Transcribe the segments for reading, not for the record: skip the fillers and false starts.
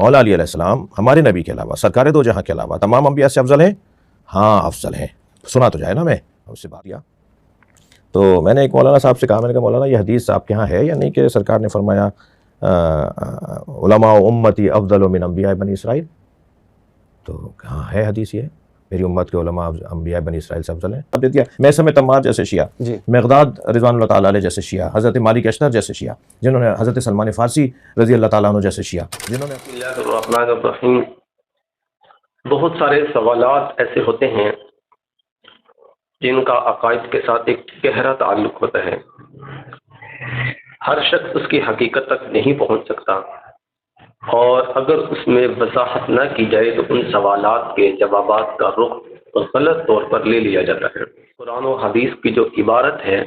مولا علی علیہ السلام ہمارے نبی کے علاوہ، سرکار دو جہاں کے علاوہ تمام انبیاء سے افضل ہیں؟ ہاں افضل ہیں۔ سنا تو جائے نا، میں اس سے بات کیا تو میں نے ایک مولانا صاحب سے کہا، میں نے کہا مولانا یہ حدیث آپ کے ہاں ہے یا نہیں کہ سرکار نے فرمایا علماء امتی افضل من انبیاء بنی اسرائیل؟ تو ہاں ہے حدیث، یہ میری امت کے علماء انبیاء بنی اسرائیل سے افضل ہیں۔ اب دے دیا میں سمے تمار جیسے شیعہ، مقداد رضوان اللہ تعالیٰ علیہ جیسے شیعہ، حضرت مالک اشتر جیسے شیعہ، جنہوں نے حضرت سلمان فارسی رضی اللہ تعالیٰ عنہ جیسے شیعہ، جنہوں نے بسم اللہ الرحمن الرحیم۔ بہت سارے سوالات ایسے ہوتے ہیں جن کا عقائد کے ساتھ ایک گہرا تعلق ہوتا ہے، ہر شخص اس کی حقیقت تک نہیں پہنچ سکتا، اور اگر اس میں وضاحت نہ کی جائے تو ان سوالات کے جوابات کا رخ غلط طور پر لے لیا جاتا ہے۔ قرآن و حدیث کی جو عبارت ہے،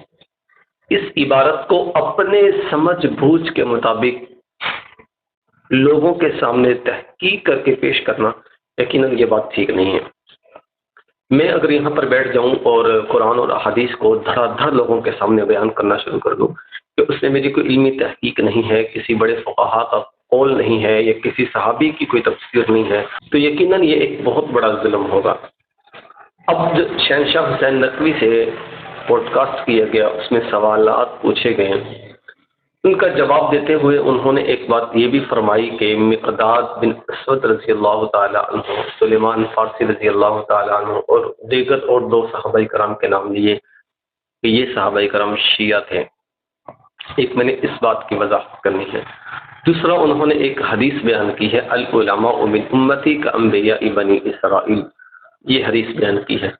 اس عبارت کو اپنے سمجھ بوجھ کے مطابق لوگوں کے سامنے تحقیق کر کے پیش کرنا یقیناً یہ بات ٹھیک نہیں ہے۔ میں اگر یہاں پر بیٹھ جاؤں اور قرآن اور احادیث کو دھڑا دھڑ لوگوں کے سامنے بیان کرنا شروع کر دوں کہ اس میں میری کوئی علمی تحقیق نہیں ہے، کسی بڑے فقہا کا قول نہیں ہے، یا کسی صحابی کی کوئی تفسیر نہیں ہے، تو یقیناً یہ ایک بہت بڑا ظلم ہوگا۔ اب جو شہنشاہ حسین نقوی سے پوڈ کاسٹ کیا گیا، اس میں سوالات پوچھے گئے، ان کا جواب دیتے ہوئے انہوں نے ایک بات یہ بھی فرمائی کہ مقداد بن اسود رضی اللہ تعالیٰ عنہ، سلیمان فارسی رضی اللہ تعالیٰ عنہ اور دیگر اور دو صحابہ کرام کے نام لیے کہ یہ صحابہ کرام شیعہ تھے۔ ایک میں نے اس بات کی وضاحت کرنی ہے۔ دوسرا انہوں نے ایک حدیث بیان کی ہے، العلماء من امتی کانبیاء بنی اسرائیل، یہ حدیث بیان کی ہے۔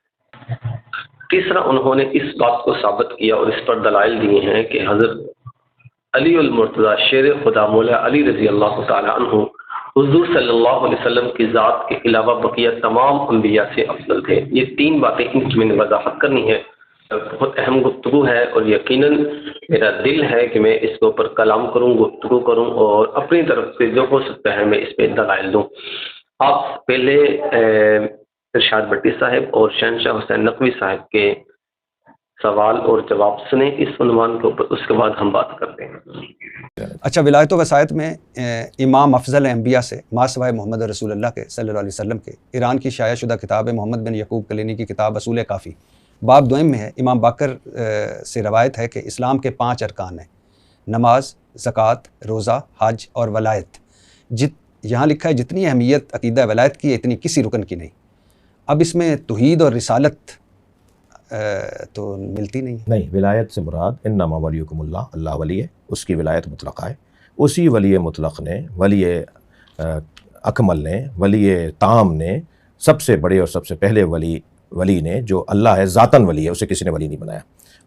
تیسرا انہوں نے اس بات کو ثابت کیا اور اس پر دلائل دیے ہیں کہ حضرت علی المرتضیٰ شیر خدا مولا علی رضی اللہ تعالیٰ عنہ حضور صلی اللہ علیہ وسلم کی ذات کے علاوہ بقیہ تمام انبیاء سے افضل تھے۔ یہ تین باتیں ان کی میں نے وضاحت کرنی ہے، بہت اہم گفتگو ہے، اور یقیناً میرا دل ہے کہ میں اس کے اوپر کلام کروں، گفتگو کروں، اور اپنی طرف سے جو ہو سکتا ہے میں اس پہ دلائل دوں۔ آپ پہلے ارشاد بٹی صاحب اور شہنشاہ حسین نقوی صاحب کے سوال اور جواب سنیں اس عنوان کے اوپر، اس کے بعد ہم بات کرتے ہیں۔ اچھا، ولایت و وصایت میں امام افضل انبیاء سے ما سوائے محمد رسول اللہ کے صلی اللہ علیہ وسلم کے ایران کی شائع شدہ کتاب محمد بن یعقوب کلینی کی کتاب اصول کافی باب دوئم میں ہے، امام باقر سے روایت ہے کہ اسلام کے 5 ارکان ہیں: نماز، زکوٰۃ، روزہ، حج اور ولایت۔ یہاں لکھا ہے جتنی اہمیت عقیدہ ولایت کی ہے اتنی کسی رکن کی نہیں۔ اب اس میں توحید اور رسالت تو ملتی نہیں۔ ولایت سے مراد انما ولیکم اللہ، اللہ ولی ہے، اس کی ولایت مطلقہ ہے۔ اسی ولی مطلق نے، ولی اکمل نے، ولی تام نے، سب سے بڑے اور سب سے پہلے ولی نے جو اللہ ہے، ذاتاً ولی ہے، اسے کسی نے ولی نہیں بنایا،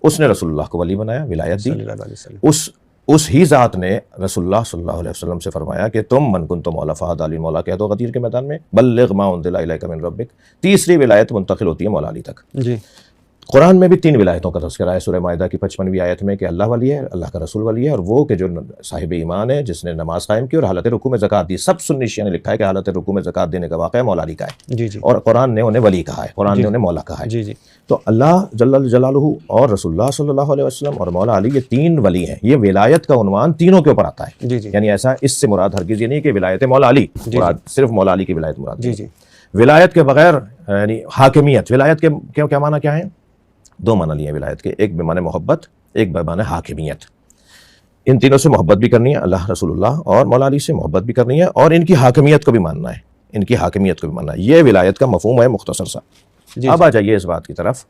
اس نے رسول اللہ کو ولی بنایا، ولایت دی۔ صلی اللہ علیہ وسلم اس ہی ذات نے رسول اللہ صلی اللہ علیہ وسلم سے فرمایا کہ تم من کنتم مولا فہد علی مولا کہہ دو غدیر کے میدان میں، بلغ ما انزل الیک من ربک۔ تیسری ولایت منتقل ہوتی ہے مولا علی تک۔ جی، قرآن میں بھی 3 ولایتوں کا تذکرہ ہے، سورہ مائدہ کی 55ویں آیت میں کہ اللہ ولی ہے، اللہ کا رسول ولی ہے، اور وہ کہ جو صاحب ایمان ہے، جس نے نماز قائم کی اور حالت رکوع میں زکوٰۃ دی۔ سب سنی شیعہ نے لکھا ہے کہ حالت رکوع میں زکوٰۃ دینے کا واقعہ مولا علی کا ہے، جی جی، اور قرآن نے انہیں ولی کہا ہے، قرآن نے انہیں مولا کہا ہے۔ جی جی، تو اللہ جل جلالہ اور رسول اللہ صلی اللہ علیہ وسلم اور مولا علی، یہ 3 ولی ہیں۔ یہ ولایت کا عنوان تینوں کے اوپر آتا ہے، جی جی، یعنی ایسا اس سے مراد ہرگز یہ نہیں کہ ولایت مولا علی مراد، صرف مولا علی کی ولایت مراد۔ جی جی، ولایت کے بغیر یعنی حاکمیت، ولایت کے کیا معنی کیا ہے؟ 2 معنی لیے ہیں ولایت کے، ایک بمعنی محبت، ایک بمعنی حاکمیت۔ ان تینوں سے محبت بھی کرنی ہے، اللہ، رسول اللہ اور مولا علی سے محبت بھی کرنی ہے، اور ان کی حاکمیت کو بھی ماننا ہے، ان کی حاکمیت کو بھی ماننا ہے۔ یہ ولایت کا مفہوم ہے مختصر سا۔ اب آ جائیے اس بات کی طرف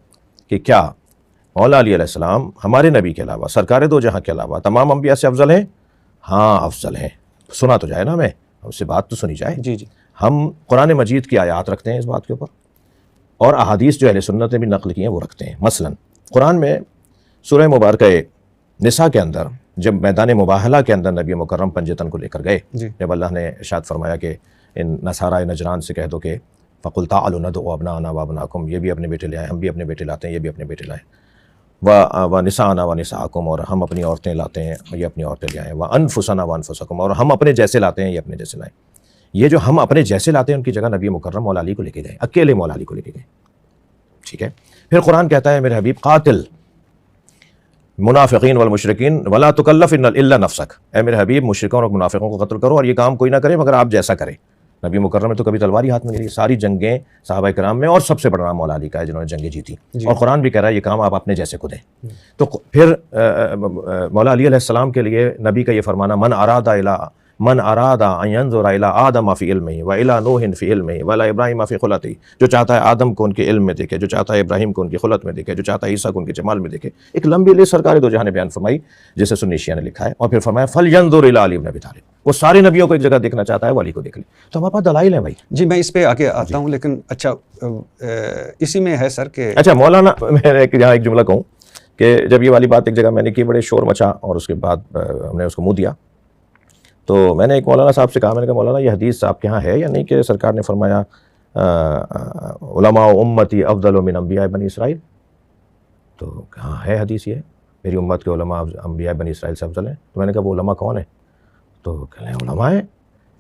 کہ کیا مولا علی علیہ السلام ہمارے نبی کے علاوہ، سرکار دو جہاں کے علاوہ تمام انبیاء سے افضل ہیں؟ ہاں افضل ہیں۔ سنا تو جائے نا، میں اس سے بات تو سنی جائے۔ جی جی، ہم قرآن مجید کی آیات رکھتے ہیں اس بات کے اوپر، اور احادیث جو اہل سنت نے بھی نقل کی ہیں وہ رکھتے ہیں۔ مثلا قرآن میں سورہ مبارکہ نساء کے اندر جب میدان مباہلہ کے اندر نبی مکرم پنجتن کو لے کر گئے، جب اللہ نے ارشاد فرمایا کہ ان نصارى نجران سے کہہ دو کہ فَقُلْ تَعَالُوا نَدْعُوا أَبْنَاءَنَا وَأَبْنَاءَكُمْ، یہ بھی اپنے بیٹے لے آئیں، ہم بھی اپنے بیٹے لاتے ہیں، یہ بھی اپنے بیٹے لائیں، وَنِسَاءَنَا وَنِسَاءَكُمْ، اور ہم اپنی عورتیں لاتے ہیں، یہ اپنی عورتیں لے آئیں، وَأَنفُسَنَا وَأَنفُسَكُمْ، اور ہم اپنے جیسے لاتے ہیں، یہ اپنے جیسے لائیں۔ یہ جو ہم اپنے جیسے لاتے ہیں ان کی جگہ نبی مکرم مولا علی کو لے کے گئے، اکیلے مولا علی کو لے کے گئے، ٹھیک ہے۔ پھر قرآن کہتا ہے میرے حبیب قاتل، منافقین والمشرکین ولا تکلف الا نفسک، اے میرے حبیب مشرکوں اور منافقوں کو قتل کرو اور یہ کام کوئی نہ کرے مگر آپ جیسا کرے۔ نبی مکرم نے تو کبھی تلوار ہی ہاتھ میں نہیں لی، ساری جنگیں صحابہ کرام میں، اور سب سے بڑا نام مولا علی کا ہے جنہوں نے جنگیں جیتی، اور قرآن بھی کہہ رہا ہے یہ کام آپ اپنے جیسے کو دیں۔ تو پھر مولا علی علیہ السلام کے لیے نبی کا یہ فرمانا من اراد ان ينظر الى آدم فی علمہ والى نوح فی علمہ والى ابراہیم فی خلتہ، جو چاہتا ہے آدم کو ان کے علم میں دیکھے، جو چاہتا ہے ابراہیم کو ان کی خلت میں دیکھے، جو چاہتا ہے عیسیٰ کو ان کے جمال میں دیکھے، ایک لمبی لسٹ سرکار دو جہاں نے بیان فرمائی جسے سنی شیعہ نے لکھا ہے، اور پھر فرمایا فلینظر الی علی بن ابی طالب، وہ سارے نبیوں کو ایک جگہ دیکھنا چاہتا ہے، وہ علی کو دیکھ لے۔ تو ہمارے پاس دلائل ہیں بھائی۔ جی میں اس پہ آگے آتا ہوں، لیکن اچھا اسی میں ہے سر کہ اچھا مولانا، میں یہاں ایک جملہ کہوں کہ جب یہ والی بات ایک جگہ میں نے کی، بڑے شور مچا، اور اس کے بعد ہم نے اس کو منہ دیا، تو میں نے ایک مولانا صاحب سے کہا، میں نے کہا مولانا یہ حدیث آپ کے ہاں ہے یا نہیں کہ سرکار نے فرمایا علماء امتی افضل من انبیاء بنی اسرائیل؟ تو کہاں ہے حدیث، یہ میری امت کے علماء انبیاء بنی اسرائیل سے افضل ہیں۔ تو میں نے کہا وہ علماء کون ہیں؟ تو کہہ رہے ہیں علماء ہیں،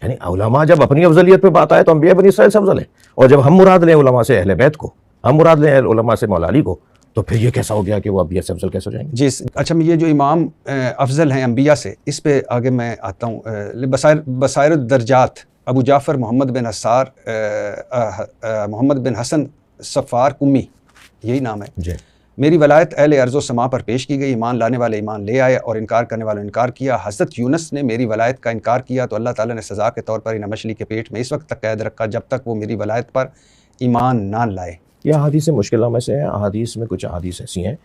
یعنی علماء جب اپنی افضلیت پہ بات آئے تو انبیاء بنی اسرائیل سے افضل ہیں، اور جب ہم مراد لیں علماء سے اہل بیت کو، ہم مراد لیں علماء سے مولا علی کو، تو پھر یہ کیسا ہو گیا کہ وہ انبیاء سے افضل کیسے ہو جائیں گے؟ جی اچھا، یہ جو امام افضل ہیں انبیاء سے، اس پہ آگے میں آتا ہوں۔ بصائر الدرجات ابو جعفر محمد بن حسار محمد بن حسن صفار کمی، یہی نام ہے۔ جی میری ولایت اہل ارض و سما پر پیش کی گئی، ایمان لانے والے ایمان لے آئے اور انکار کرنے والوں نے انکار کیا۔ حضرت یونس نے میری ولایت کا انکار کیا تو اللہ تعالیٰ نے سزا کے طور پر انہیں مچھلی کے پیٹ میں اس وقت تک قید رکھا جب تک وہ میری ولایت پر ایمان نہ لائے۔ یہ احادیث مشکلہ میں سے ہیں۔ احادیث میں کچھ احادیث ایسی ہیں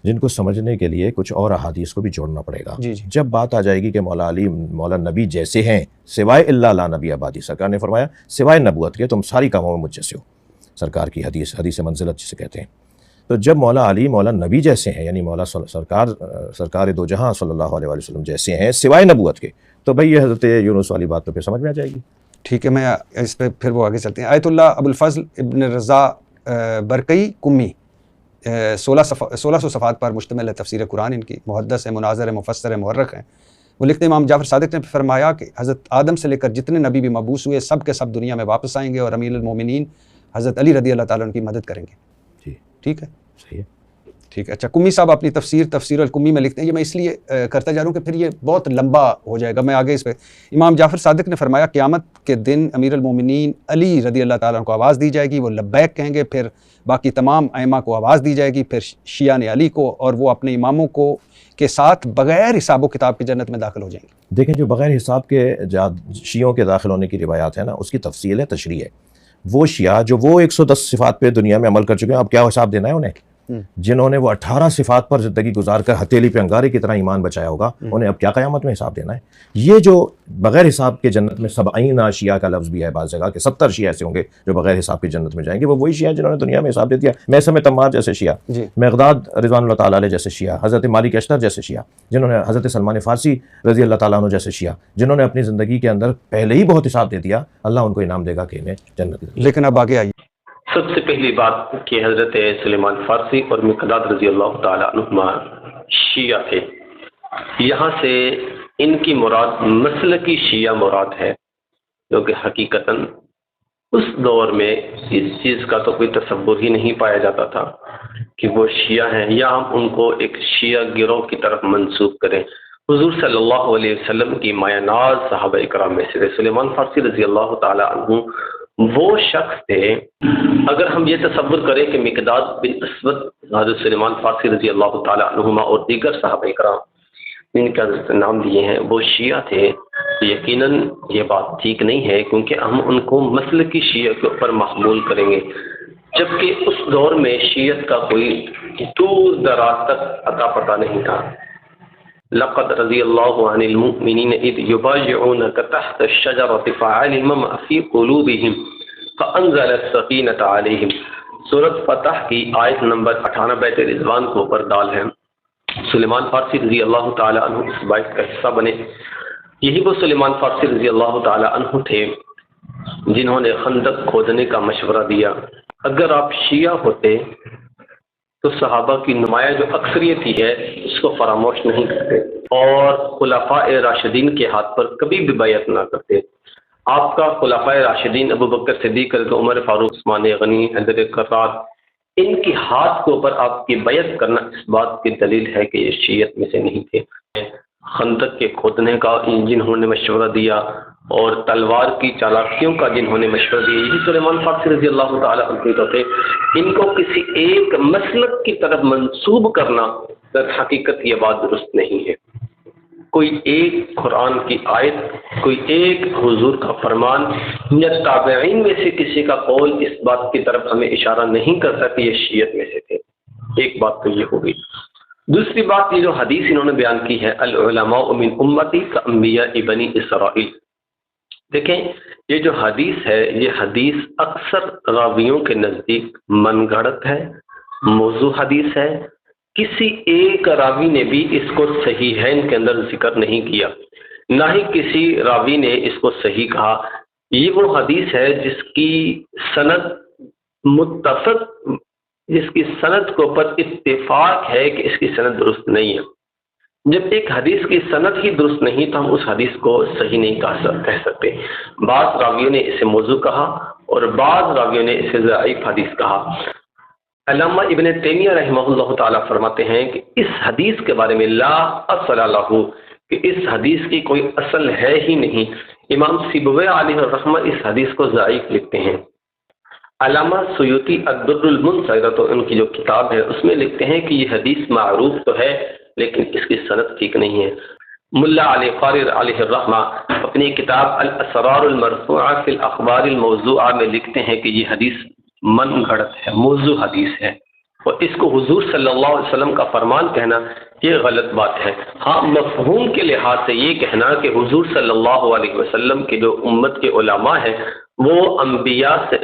جن کو سمجھنے کے لیے کچھ اور احادیث کو بھی جوڑنا پڑے گا۔ جی جب بات آ جائے گی کہ مولا علی مولا نبی جیسے ہیں سوائے اللہ لا نبی آبادی، سرکار نے فرمایا سوائے نبوت کے تم ساری کاموں میں مجھ جیسے ہو، سرکار کی حدیث منزلت جسے کہتے ہیں۔ تو جب مولا علی مولا نبی جیسے ہیں، یعنی مولا سرکار دو جہاں صلی اللہ علیہ وسلم جیسے ہیں سوائے نبوت کے، تو بھئی یہ حضرت یونس والی بات تو پھر سمجھ میں آ جائے گی۔ ٹھیک ہے، میں اس پہ پھر وہ آگے چلتے ہیں۔ آیت اللہ ابو الفضل ابن رضا برقی کمی 1600 صفحات پر مشتمل ہے تفسیر قرآن، ان کی محدث ہے، مناظر ہے، مفسر ہے، مورخ ہیں۔ وہ لکھتے ہیں امام جعفر صادق نے فرمایا کہ حضرت آدم سے لے کر جتنے نبی بھی مبعوث ہوئے سب کے سب دنیا میں واپس آئیں گے اور امیر المومنین حضرت علی رضی اللہ تعالیٰ ان کی مدد کریں گے۔ جی ٹھیک ہے، صحیح ہے۔ ٹھیک ہے۔ اچھا، کمی صاحب اپنی تفسیر الکمی میں لکھتے ہیں، یہ میں اس لیے کرتا جا رہا ہوں کہ پھر یہ بہت لمبا ہو جائے گا، میں آگے اس پہ۔ امام جعفر صادق نے فرمایا قیامت کے دن امیر المومنین علی رضی اللہ تعالیٰ کو آواز دی جائے گی، وہ لبیک کہیں گے، پھر باقی تمام ائمہ کو آواز دی جائے گی، پھر شیعہ نے علی کو، اور وہ اپنے اماموں کو کے ساتھ بغیر حساب و کتاب کی جنت میں داخل ہو جائیں گے۔ دیکھیں جو بغیر حساب کے شیعوں کے داخل ہونے کی روایات ہیں نا، اس کی تفصیل ہے، تشریح ہے۔ وہ شیعہ جو وہ 110 صفات پہ دنیا میں عمل کر چکے ہیں، اب کیا حساب دینا ہے انہیں؟ جنہوں نے وہ 18 صفات پر زندگی گزار کر ہتھیلی پہ انگارے کی طرح ایمان بچایا ہوگا، انہیں اب کیا قیامت میں حساب دینا ہے؟ یہ جو بغیر حساب کے جنت میں 70 شیعہ کا لفظ بھی ہے بعض جگہ کہ 70 شیعہ ایسے ہوں گے جو بغیر حساب کے جنت میں جائیں گے، وہ وہی شیعہ جنہوں نے دنیا میں حساب دے دیا۔ میثم تمار جیسے شیعہ، مقداد رضوان اللہ تعالیٰ علیہ جیسے شیعہ، حضرت مالک اشتر جیسے شیعہ، جنہوں نے حضرت سلمان فارسی رضی اللہ تعالیٰ عنہ جیسے شیعہ، جنہوں نے اپنی زندگی کے اندر پہلے ہی بہت حساب دے دیا، اللہ ان کو انعام دے گا کہ انہیں جنت دے۔ لیکن اب آگے آئیے۔ سب سے پہلی بات کہ حضرت سلیمان فارسی اور مقداد رضی اللہ تعالیٰ عنہما شیعہ تھے، یہاں سے ان کی مراد مسلکی شیعہ مراد ہے، کیونکہ حقیقتاً اس دور میں اس چیز کا تو کوئی تصور ہی نہیں پایا جاتا تھا کہ وہ شیعہ ہیں یا ہم ان کو ایک شیعہ گروہ کی طرف منسوب کریں۔ حضور صلی اللہ علیہ وسلم کی مایہ ناز صحابہ اکرام میں سے سلیمان فارسی رضی اللہ تعالیٰ عنہ وہ شخص تھے، اگر ہم یہ تصور کریں کہ مقداد بن اسود حضرت سلیمان فارسی رضی اللہ تعالیٰ عنہما اور دیگر صحابہ اکرام جن کا نام دیے ہیں وہ شیعہ تھے، یقیناً یہ بات ٹھیک نہیں ہے، کیونکہ ہم ان کو مسلکی شیعہ کے اوپر محمول کریں گے، جبکہ اس دور میں شیعت کا کوئی دور دراز تک اتا پتہ نہیں تھا۔ لقد رضی اللہ عن المؤمنین اذ یبایعونک تحت الشجرۃ فعلم ما فی قلوبہم فانزل السکینۃ علیہم۔ سورۃ فتح کی آیت نمبر 98 بیت رضوان کو اوپر ڈال ہے۔ سلیمان فارسی رضی اللہ تعالی عنہ اس بیت کا حصہ بنے۔ یہی وہ سلیمان فارسی رضی اللہ تعالی عنہ تھے جنہوں نے خندق کھودنے کا مشورہ دیا۔ اگر آپ شیعہ ہوتے تو صحابہ کی نمایاں جو اکثریت ہی ہے اس کو فراموش نہیں کرتے اور خلفاء راشدین کے ہاتھ پر کبھی بھی بیعت نہ کرتے۔ آپ کا خلفاء راشدین ابو بکر صدیق، عمر فاروق، عثمان غنی، حیدر کرار، ان کی ہاتھ کے اوپر آپ کی بیعت کرنا اس بات کی دلیل ہے کہ یہ شیعت میں سے نہیں تھے۔ خندق کے کھودنے کا جنہوں نے مشورہ دیا اور تلوار کی چالاکیوں کا جنہوں نے مشورہ دیا، یہی سلیمان فارسی رضی اللہ تعالیٰ عنہ تھے۔ ان کو کسی ایک مسلک کی طرف منسوب کرنا در حقیقت یہ بات درست نہیں ہے۔ کوئی ایک قرآن کی آیت، کوئی ایک حضور کا فرمان یا تابعین میں سے کسی کا قول اس بات کی طرف ہمیں اشارہ نہیں کرتا کہ یہ شیعت میں سے تھے۔ ایک بات تو یہ ہوگی۔ دوسری بات، یہ جو حدیث انہوں نے بیان کی ہے، العلماء من امتی کانبیاء بنی اسرائیل، دیکھیں یہ جو حدیث ہے، یہ حدیث اکثر راویوں کے نزدیک من گھڑت ہے، موضوع حدیث ہے۔ کسی ایک راوی نے بھی اس کو صحیحین کے اندر ذکر نہیں کیا، نہ ہی کسی راوی نے اس کو صحیح کہا۔ یہ وہ حدیث ہے جس کی سند متفق، جس کی سند کے اوپر اتفاق ہے کہ اس کی سند درست نہیں ہے۔ جب ایک حدیث کی سند ہی درست نہیں تو ہم اس حدیث کو صحیح نہیں کہہ سکتے۔ بعض راویوں نے اسے موضوع کہا اور بعض راویوں نے اسے ضعیف حدیث کہا۔ علامہ ابن تیمیہ رحمہ اللہ تعالیٰ فرماتے ہیں کہ اس حدیث کے بارے میں لا اصل لہ، کہ اس حدیث کی کوئی اصل ہے ہی نہیں۔ امام سیبویہ علیہ الرحمہ اس حدیث کو ضعیف لکھتے ہیں۔ علامہ سیوطی الدر المنصرہ، تو ان کی جو کتاب ہے اس میں لکھتے ہیں کہ یہ حدیث معروف تو ہے لیکن اس کی سند ٹھیک نہیں ہے۔ ملا علی قاری علیہ الرحمہ اپنی کتاب الاسرار المرفوعہ فی الاخبار الموضوعہ میں لکھتے ہیں کہ یہ حدیث من گھڑت ہے، موضوع حدیث ہے، اور اس کو حضور صلی اللہ علیہ وسلم کا فرمان کہنا یہ غلط بات ہے۔ ہاں، مفہوم کے لحاظ سے یہ کہنا کہ حضور صلی اللہ علیہ وسلم کے جو امت کے علماء ہیں وہ انبیاء سے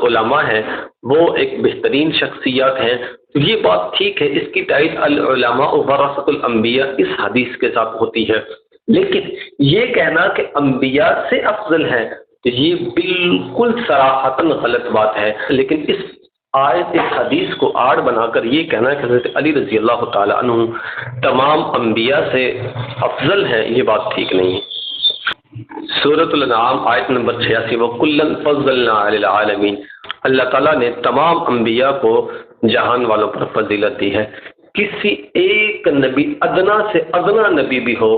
علماء ہیں، وہ ایک بہترین شخصیات ہیں، تو یہ بات ٹھیک ہے، اس کی تائید العلماء ورثۃ الانبیاء اس حدیث کے ساتھ ہوتی ہے۔ لیکن یہ کہنا کہ انبیاء سے افضل ہے تو یہ بالکل صراحتاً غلط بات ہے۔ لیکن اس آیت اس حدیث کو آڑ بنا کر یہ کہنا کہ حضرت علی رضی اللہ تعالیٰ عنہ تمام انبیاء سے افضل ہے، یہ بات ٹھیک نہیں ہے۔ سورۃ الانعام آیت نمبر 86، وَكُلًّا فَضَّلْنَا عَلَى الْعَالَمِينَ، اللہ تعالیٰ نے تمام انبیاء کو جہان والوں پر فضیلت دی ہے۔ کسی ایک نبی، ادنا سے ادنا نبی بھی ہو،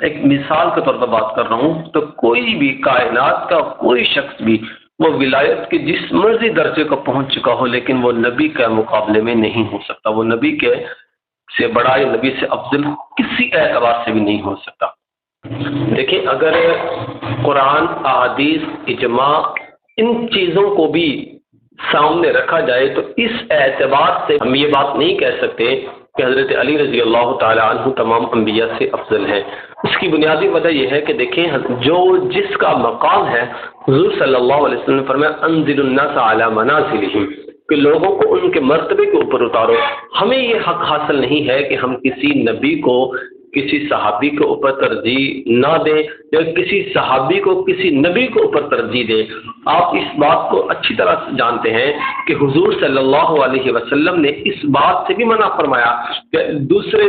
ایک مثال کے طور پر بات کر رہا ہوں، تو کوئی بھی کائنات کا کوئی شخص بھی وہ ولایت کے جس مرضی درجے کو پہنچ چکا ہو لیکن وہ نبی کے مقابلے میں نہیں ہو سکتا، وہ نبی کے سے بڑا یا نبی سے افضل کسی اعتبار سے بھی نہیں ہو سکتا۔ دیکھیں، اگر قرآن، احادیث، اجماع، ان چیزوں کو بھی سامنے رکھا جائے تو اس اعتبار سے ہم یہ بات نہیں کہہ سکتے کہ حضرت علی رضی اللہ تعالیٰ عنہ تمام انبیاء سے افضل ہیں۔ اس کی بنیادی وجہ یہ ہے کہ دیکھیں، جو جس کا مقام ہے، حضور صلی اللہ علیہ وسلم نے فرمایا انزل الناس علی منازلہم، کہ لوگوں کو ان کے مرتبے کے اوپر اتارو۔ ہمیں یہ حق حاصل نہیں ہے کہ ہم کسی نبی کو کسی صحابی کے اوپر ترجیح نہ دیں یا کسی صحابی کو کسی نبی کے اوپر ترجیح دیں۔ آپ اس بات کو اچھی طرح سے جانتے ہیں کہ حضور صلی اللہ علیہ وسلم نے اس بات سے بھی منع فرمایا کہ دوسرے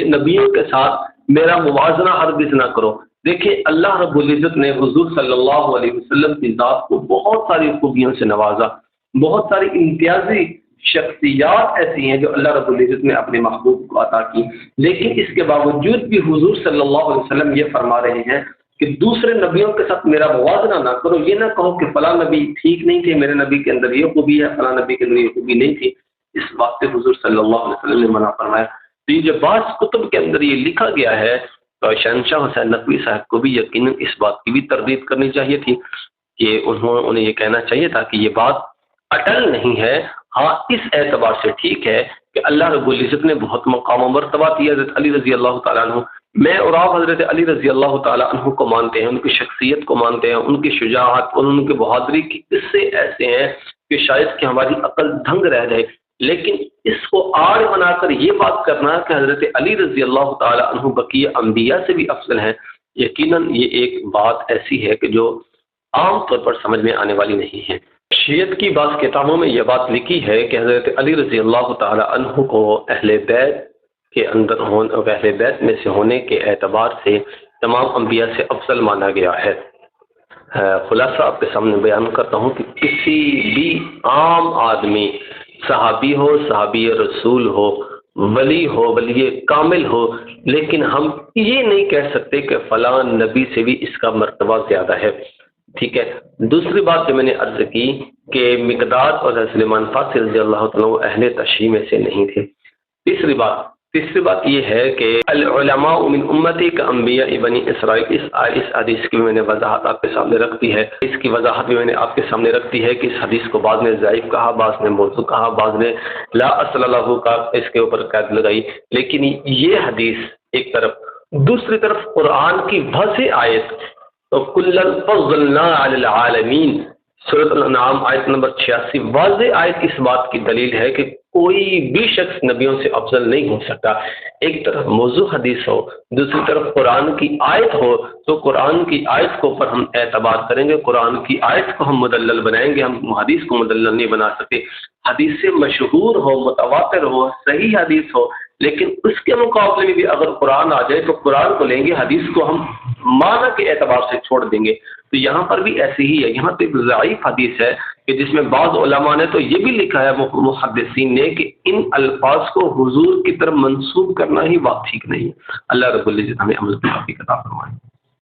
نبیوں کے ساتھ میرا موازنہ ہرگز نہ کرو۔ دیکھیں، اللہ رب العزت نے حضور صلی اللہ علیہ وسلم کی ذات کو بہت ساری خوبیوں سے نوازا، بہت ساری امتیازی شخصیات ایسی ہیں جو اللہ رب العزت نے اپنے محبوب کو عطا کی، لیکن اس کے باوجود بھی حضور صلی اللہ علیہ وسلم یہ فرما رہے ہیں کہ دوسرے نبیوں کے ساتھ میرا موازنہ نہ کرو۔ یہ نہ کہو کہ فلاں نبی ٹھیک نہیں تھے، میرے نبی کے اندر یہ خوبی ہے، فلاں نبی کے اندر یہ خوبی نہیں تھی۔ اس بات سے حضور صلی اللہ علیہ وسلم نے منع فرمایا۔ تو یہ جو بعض کتب کے اندر یہ لکھا گیا ہے، تو شہنشاہ حسین نقوی صاحب کو بھی یقیناً اس بات کی بھی تردید کرنی چاہیے تھی کہ انہیں یہ کہنا چاہیے تھا کہ یہ بات اٹل نہیں ہے۔ ہاں، اس اعتبار سے ٹھیک ہے کہ اللہ رب العزت نے بہت مقام و مرتبہ دیا حضرت علی رضی اللہ تعالیٰ عنہ۔ میں اور آپ حضرت علی رضی اللہ تعالیٰ عنہ کو مانتے ہیں، ان کی شخصیت کو مانتے ہیں، ان کی شجاعت اور ان کی بہادری کی قصے ایسے ہیں کہ شاید کہ ہماری عقل دھنگ رہ جائے، لیکن اس کو آڑ بنا کر یہ بات کرنا کہ حضرت علی رضی اللہ تعالیٰ عنہ بقیہ انبیاء سے بھی افضل ہیں، یقیناً یہ ایک بات ایسی ہے کہ جو عام طور پر سمجھ میں آنے والی نہیں ہے۔ شیعت کی بعض کتابوں میں یہ بات لکھی ہے کہ حضرت علی رضی اللہ تعالیٰ عنہ کو اہل بیت کے اندر اہل بیت میں سے ہونے کے اعتبار سے تمام انبیاء سے افضل مانا گیا ہے۔ خلاصہ آپ کے سامنے بیان کرتا ہوں کہ کسی بھی عام آدمی صحابی ہو، صحابی رسول ہو، ولی ہو، ولی کامل ہو، لیکن ہم یہ نہیں کہہ سکتے کہ فلاں نبی سے بھی اس کا مرتبہ زیادہ ہے. ٹھیک ہے. دوسری بات جو میں نے عرض کی کہ مقداد اور حضرت سلیمان فارسی رضی اللہ تعالیٰ عنہ اہل تشیع میں سے نہیں تھے. تیسری بات یہ ہے کہ العلماء من امتی کا انبیاء بنی اسرائیل، اس حدیث کی میں نے وضاحت آپ کے سامنے رکھ دی ہے. اس کی وضاحت بھی میں نے آپ کے سامنے رکھ دی ہے کہ اس حدیث کو بعض نے ضعیف کہا، بعض نے موضوع کہا، بعض نے لا اصل لہ کا اس کے اوپر قید لگائی. لیکن یہ حدیث ایک طرف، دوسری طرف قرآن کی واضح آیت تو کلا فضلنا علی العالمین، سورۃ الانعام آیت نمبر 86، واضح آیت اس بات کی دلیل ہے کہ کوئی بھی شخص نبیوں سے افضل نہیں ہو سکتا. ایک طرف موضوع حدیث ہو، دوسری طرف قرآن کی آیت ہو، تو قرآن کی آیت کو پر ہم اعتبار کریں گے، قرآن کی آیت کو ہم مدلل بنائیں گے، ہم حدیث کو مدلل نہیں بنا سکتے. حدیث سے مشہور ہو، متواتر ہو، صحیح حدیث ہو، لیکن اس کے مقابلے میں بھی اگر قرآن آ جائے تو قرآن کو لیں گے، حدیث کو ہم معنی کے اعتبار سے چھوڑ دیں گے. تو یہاں پر بھی ایسی ہی ہے. یہاں تو ایک ضعیف حدیث ہے کہ جس میں بعض علماء نے تو یہ بھی لکھا ہے محدثین نے کہ ان الفاظ کو حضور کی طرف منسوب کرنا ہی بات ٹھیک نہیں ہے. اللہ رب العزت ہمیں عمل کی توفیق عطا فرمائے.